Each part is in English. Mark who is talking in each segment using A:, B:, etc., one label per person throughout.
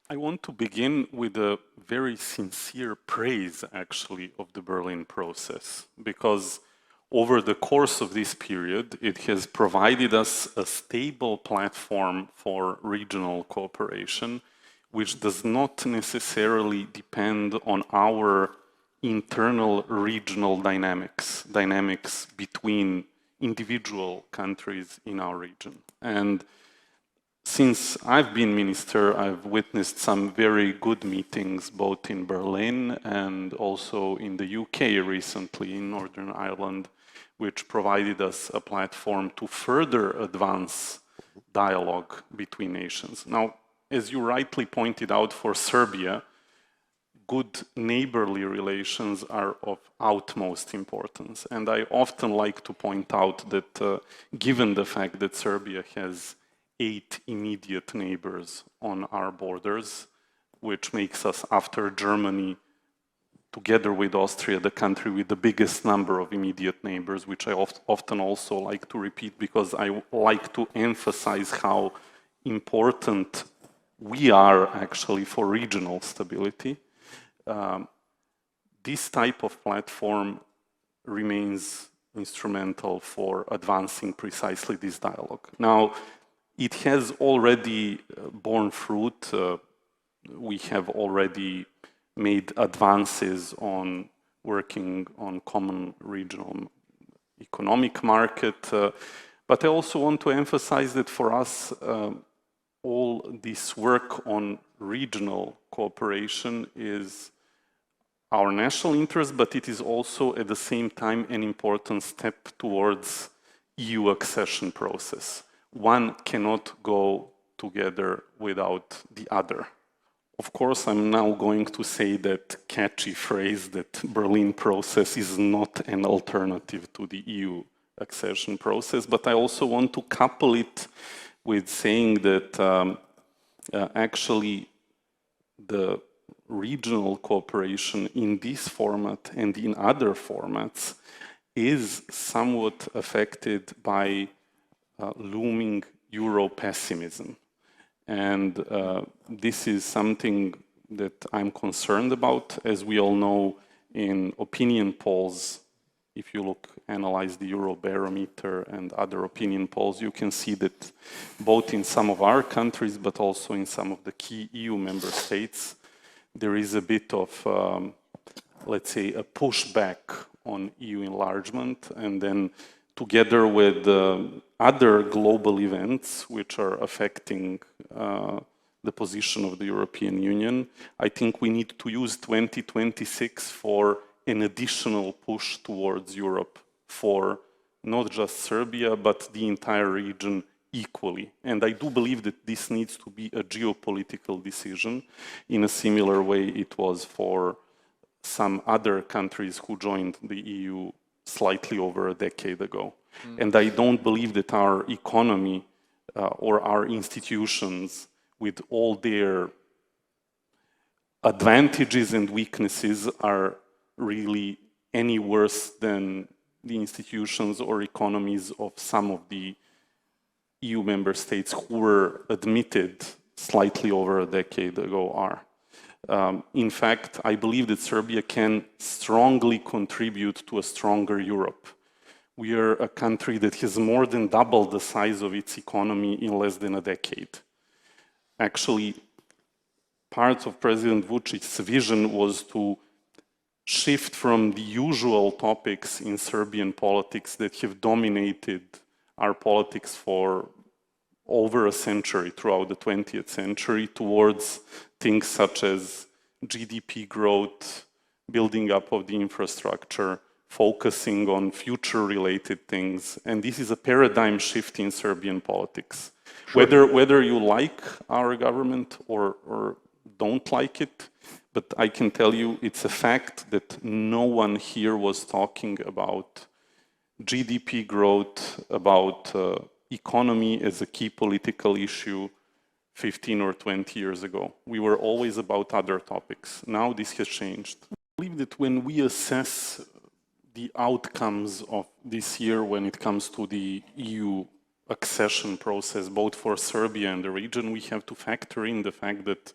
A: I want to begin with a very sincere praise, actually, of the Berlin process, because over the course of this period, it has provided us a stable platform for regional cooperation, which does not necessarily depend on our internal regional dynamics between individual countries in our region. And since I've been minister, I've witnessed some very good meetings, both in Berlin and also in the UK recently, in Northern Ireland, which provided us a platform to further advance dialogue between nations. Now, as you rightly pointed out, for Serbia, good neighborly relations are of utmost importance. And I often like to point out that given the fact that Serbia has 8 immediate neighbors on our borders, which makes us, after Germany, together with Austria, the country with the biggest number of immediate neighbors, which I often also like to repeat because I like to emphasize how important we are actually for regional stability. This type of platform remains instrumental for advancing precisely this dialogue. Now, it has already borne fruit. We have already made advances on working on common regional economic market. But I also want to emphasize that for us, all this work on regional cooperation is our national interest, but it is also at the same time an important step towards EU accession process. One cannot go together without the other. Of course, I'm now going to say that catchy phrase that Berlin process is not an alternative to the EU accession process, but I also want to couple it with saying that actually the regional cooperation in this format and in other formats is somewhat affected by looming Euro pessimism. And this is something that I'm concerned about. As we all know, in opinion polls, if you analyze the Eurobarometer and other opinion polls, you can see that both in some of our countries, but also in some of the key EU member states, there is a bit of, let's say, a pushback on EU enlargement, and then together with other global events which are affecting the position of the European Union, I think we need to use 2026 for an additional push towards Europe for not just Serbia, but the entire region equally. And I do believe that this needs to be a geopolitical decision in a similar way it was for some other countries who joined the EU slightly over a decade ago. And I don't believe that our economy or our institutions, with all their advantages and weaknesses, are really any worse than the institutions or economies of some of the EU member states who were admitted slightly over a decade ago are. In fact, I believe that Serbia can strongly contribute to a stronger Europe. We are a country that has more than doubled the size of its economy in less than a decade. Actually, part of President Vučić's vision was to shift from the usual topics in Serbian politics that have dominated our politics for over a century, throughout the 20th century, towards things such as GDP growth, building up of the infrastructure, focusing on future-related things. And this is a paradigm shift in Serbian politics. Sure. Whether you like our government or don't like it, but I can tell you it's a fact that no one here was talking about GDP growth, about economy as a key political issue 15 or 20 years ago. We were always about other topics. Now this has changed. I believe that when we assess the outcomes of this year when it comes to the EU accession process, both for Serbia and the region, we have to factor in the fact that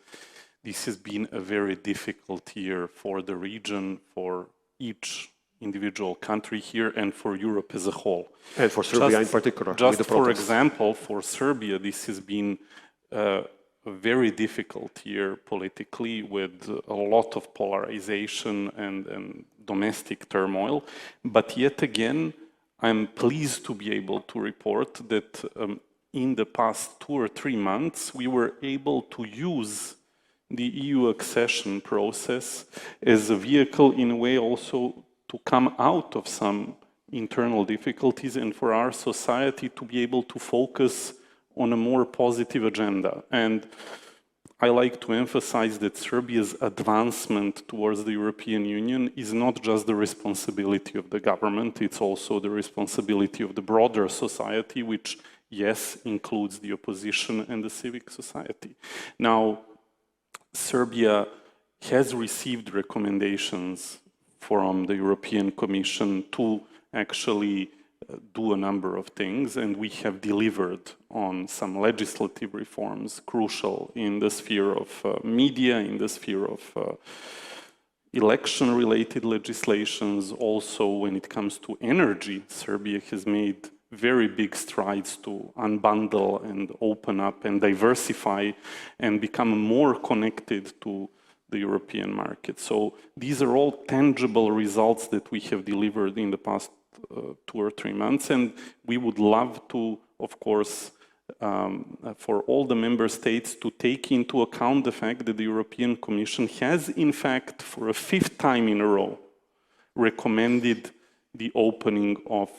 A: This has been a very difficult year for the region, for each individual country here, and for Europe as a whole.
B: And for Serbia in particular.
A: Just for example, for Serbia, this has been a very difficult year politically, with a lot of polarization and domestic turmoil. But yet again, I'm pleased to be able to report that in the past 2 or 3 months, we were able to use the EU accession process as a vehicle, in a way, also to come out of some internal difficulties and for our society to be able to focus on a more positive agenda. And I like to emphasize that Serbia's advancement towards the European Union is not just the responsibility of the government, it's also the responsibility of the broader society, which, yes, includes the opposition and the civic society. Now, Serbia has received recommendations from the European Commission to actually do a number of things, and we have delivered on some legislative reforms crucial in the sphere of media, in the sphere of election-related legislations. Also, when it comes to energy, Serbia has made very big strides to unbundle and open up and diversify and become more connected to the European market. So these are all tangible results that we have delivered in the past 2 or 3 months, and we would love to, of course, for all the member states to take into account the fact that the European Commission has, in fact, for a 5th time in a row, recommended the opening of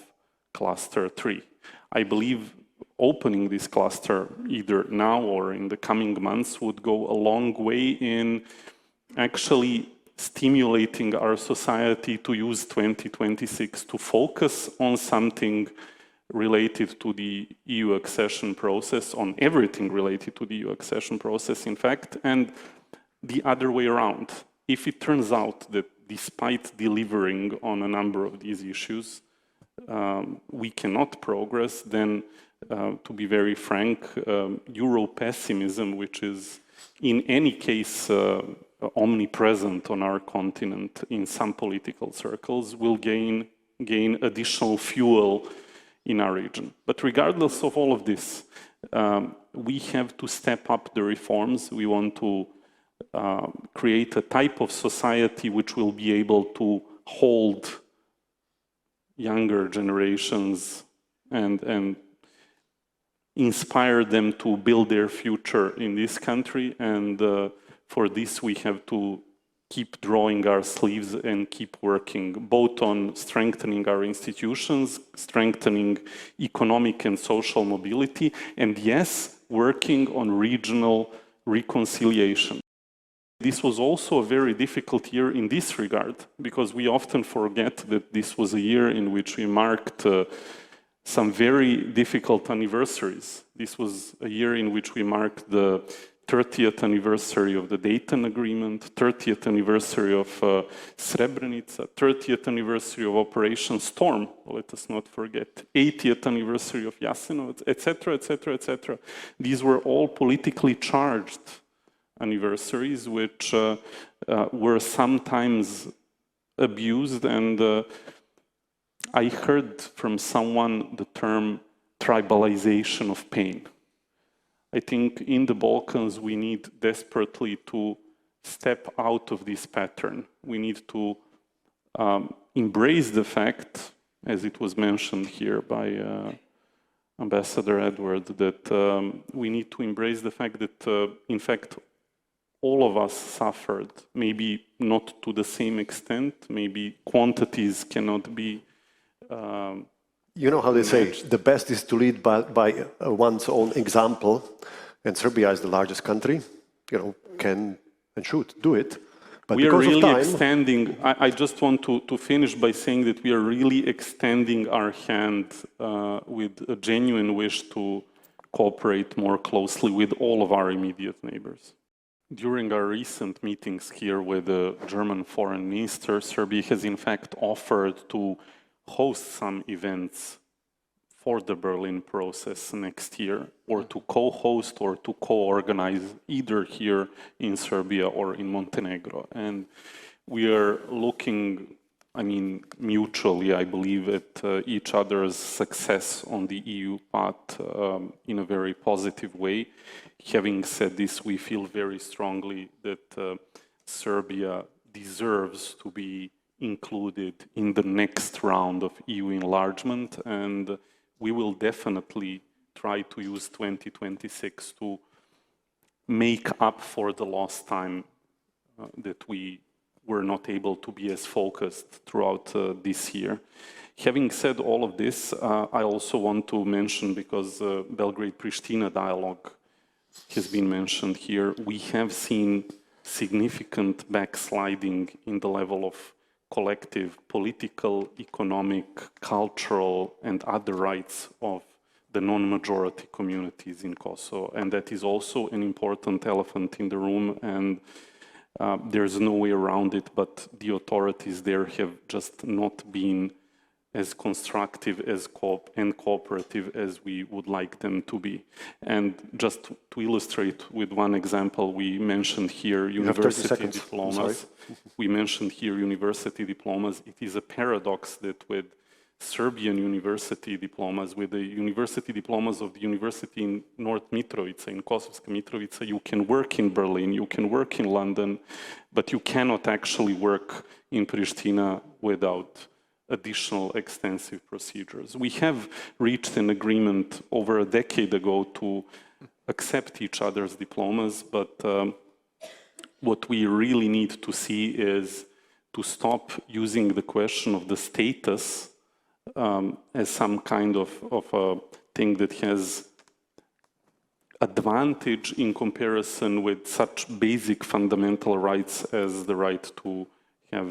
A: Cluster 3. I believe opening this cluster either now or in the coming months would go a long way in actually stimulating our society to use 2026 to focus on something related to the EU accession process, on everything related to the EU accession process, in fact, and the other way around. If it turns out that despite delivering on a number of these issues, we cannot progress, then to be very frank, Euro-pessimism, which is in any case omnipresent on our continent in some political circles, will gain additional fuel in our region. But regardless of all of this, we have to step up the reforms. We want to create a type of society which will be able to hold younger generations and inspire them to build their future in this country. And for this, we have to keep drawing our sleeves and keep working both on strengthening our institutions, strengthening economic and social mobility, and yes, working on regional reconciliation. This was also a very difficult year in this regard, because we often forget that this was a year in which we marked some very difficult anniversaries. This was a year in which we marked the 30th anniversary of the Dayton Agreement, 30th anniversary of Srebrenica, 30th anniversary of Operation Storm, let us not forget, 80th anniversary of Jasenovac, etc., etc., etc. These were all politically charged anniversaries, which were sometimes abused, and I heard from someone the term tribalization of pain. I think in the Balkans we need desperately to step out of this pattern. We need to embrace the fact, as it was mentioned here by Ambassador Edward, that we need to embrace the fact that, in fact, all of us suffered, maybe not to the same extent, maybe quantities cannot be
B: you know how they say, the best is to lead by one's own example, and Serbia is the largest country, can and should do it. But
A: we are really extending, I just want to finish by saying that we are really extending our hand with a genuine wish to cooperate more closely with all of our immediate neighbors. During our recent meetings here with the German foreign minister, Serbia has in fact offered to host some events for the Berlin process next year, or to co-host or to co-organize either here in Serbia or in Montenegro. And we are looking, I mean, mutually, I believe, at each other's success on the EU path in a very positive way. Having said this, we feel very strongly that Serbia deserves to be included in the next round of EU enlargement, and we will definitely try to use 2026 to make up for the lost time that we were not able to be as focused throughout this year. Having said all of this, I also want to mention, because Belgrade-Pristina dialogue has been mentioned here, we have seen significant backsliding in the level of collective political, economic, cultural, and other rights of the non-majority communities in Kosovo. And that is also an important elephant in the room, and there's no way around it, but the authorities there have just not been as constructive and cooperative as we would like them to be. And just to illustrate with one example, we mentioned here university diplomas. We mentioned here university diplomas. It is a paradox that with Serbian university diplomas, with the university diplomas of the university in North Mitrovica, in Kosovska Mitrovica, you can work in Berlin, you can work in London, but you cannot actually work in Pristina without additional extensive procedures. We have reached an agreement over a decade ago to accept each other's diplomas, but what we really need to see is to stop using the question of the status as some kind of a thing that has advantage in comparison with such basic fundamental rights as the right to have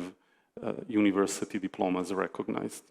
A: university diplomas recognized.